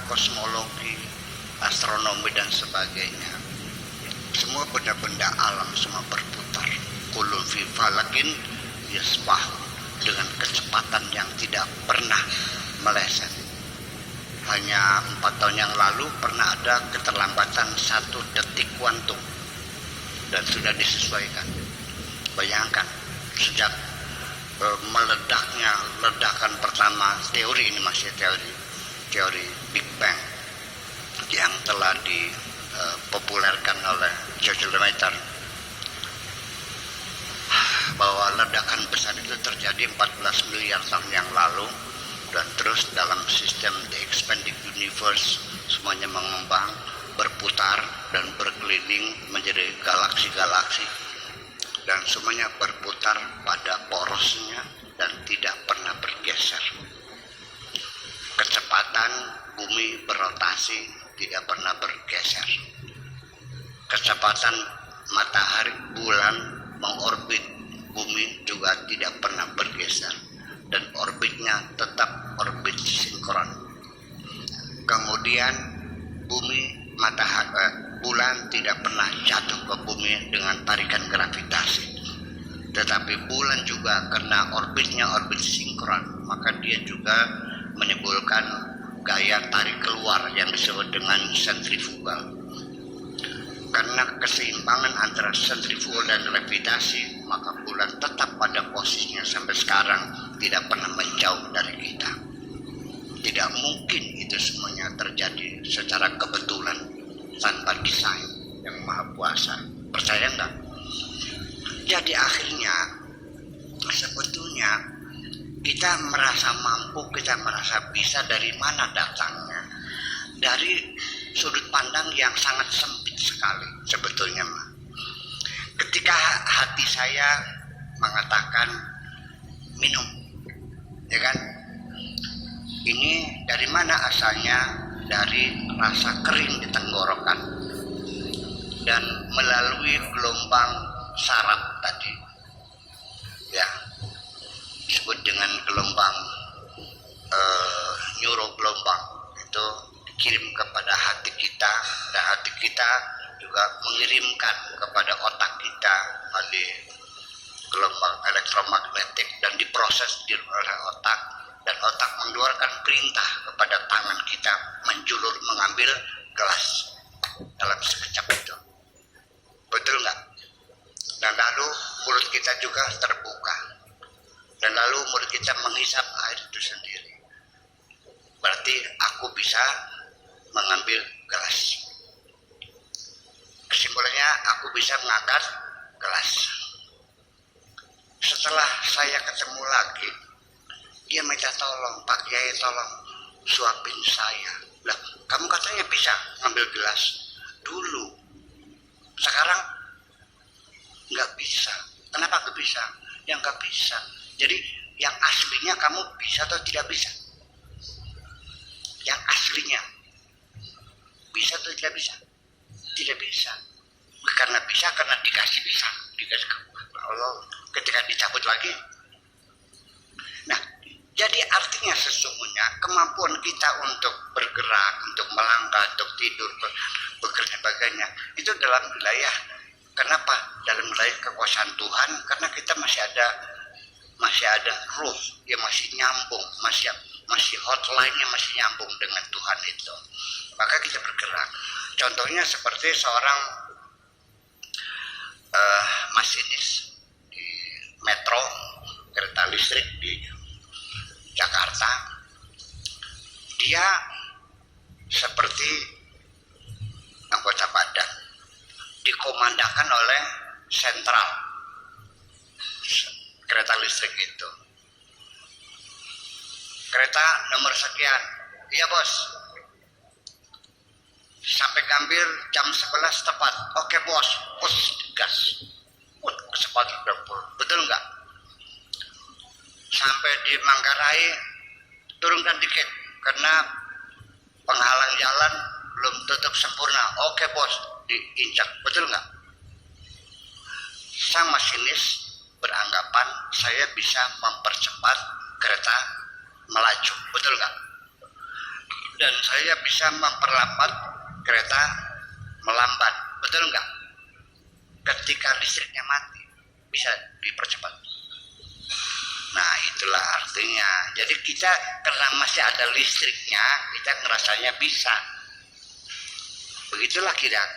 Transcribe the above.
kosmologi, astronomi dan sebagainya. Semua benda-benda alam semua berputar. Kullu fi falakin yasbah, dengan kecepatan yang tidak pernah meleset. Hanya 4 tahun yang lalu pernah ada keterlambatan 1 detik kuantum dan sudah disesuaikan. Bayangkan sejak meledaknya ledakan pertama, teori ini masih teori Big Bang yang telah dipopulerkan oleh George Lemaitre, bahwa ledakan besar itu terjadi 14 miliar tahun yang lalu, dan terus dalam sistem The Expanding Universe semuanya mengembang, berputar dan berkeliling menjadi galaksi-galaksi, dan semuanya berputar pada porosnya dan tidak pernah bergeser. Kecepatan bumi berotasi tidak pernah bergeser. Kecepatan matahari, bulan mengorbit bumi juga tidak pernah bergeser, dan orbitnya tetap orbit sinkron. Kemudian bumi, matahari, bulan tidak pernah jatuh ke bumi dengan tarikan gravitasi, tetapi bulan juga karena orbitnya orbit sinkron, maka dia juga menimbulkan gaya tarik keluar yang disebut dengan sentrifugal. Karena keseimbangan antara sentrifugal dan gravitasi, maka bulan tetap pada posisinya sampai sekarang, tidak pernah menjauh dari kita. Tidak mungkin itu semuanya terjadi secara kebetulan tanpa desain yang maha kuasa. Percaya enggak? Jadi akhirnya sebetulnya kita merasa mampu, kita merasa bisa, dari mana datangnya? Dari sudut pandang yang sangat sempit sekali sebetulnya. Ketika hati saya mengatakan minum, ya kan? Ini dari mana asalnya? Dari rasa kering di tenggorokan dan melalui gelombang saraf tadi, ya, disebut dengan gelombang neurogelombang, itu dikirim kepada hati kita, dan hati kita juga mengirimkan kepada otak kita melalui gelombang elektromagnetik dan diproses oleh otak, dan otak mengeluarkan perintah kepada tangan kita menjulur mengambil gelas dalam sekejap itu. Betul nggak? Dan lalu mulut kita juga terbuka, dan lalu mulut kita menghisap air itu sendiri. Berarti aku bisa mengambil gelas. Kesimpulannya, aku bisa mengangkat gelas. Setelah saya ketemu lagi, dia minta tolong, Pak Kiai tolong suapin saya. Lah, kamu katanya bisa ngambil gelas dulu, sekarang nggak bisa. Kenapa aku bisa? Yang nggak bisa. Jadi yang aslinya kamu bisa atau tidak bisa? Yang aslinya bisa atau tidak bisa? Tidak bisa. Karena bisa, karena dikasih bisa. Dikasih Allah, ketika dicabut lagi. Nah, jadi artinya sesungguhnya kemampuan kita untuk bergerak, untuk melangkah, untuk tidur, bekerja sebagainya, itu dalam wilayah, kenapa? Dalam wilayah kekuasaan Tuhan, karena kita masih ada ruh yang masih nyambung, masih hotline-nya masih nyambung dengan Tuhan itu. Maka kita bergerak. Contohnya seperti seorang masinis di metro, kereta listrik di Jakarta. Dia seperti anggota badan, dikomandakan oleh sentral kereta listrik itu. Kereta nomor sekian, iya bos, sampai Gambir jam 11 tepat. Oke bos, push gas, kecepatan betul nggak? Sampai di Manggarai turunkan dikit karena penghalang jalan belum tutup sempurna. Oke bos, diinjak, betul nggak? Sang masinis beranggapan saya bisa mempercepat kereta melaju, betul nggak? dan saya bisa memperlambat kereta melambat, betul nggak? Ketika listriknya mati bisa dipercepat. Nah itulah artinya. Jadi kita karena masih ada listriknya, kita ngerasanya bisa. Begitulah kira-kira.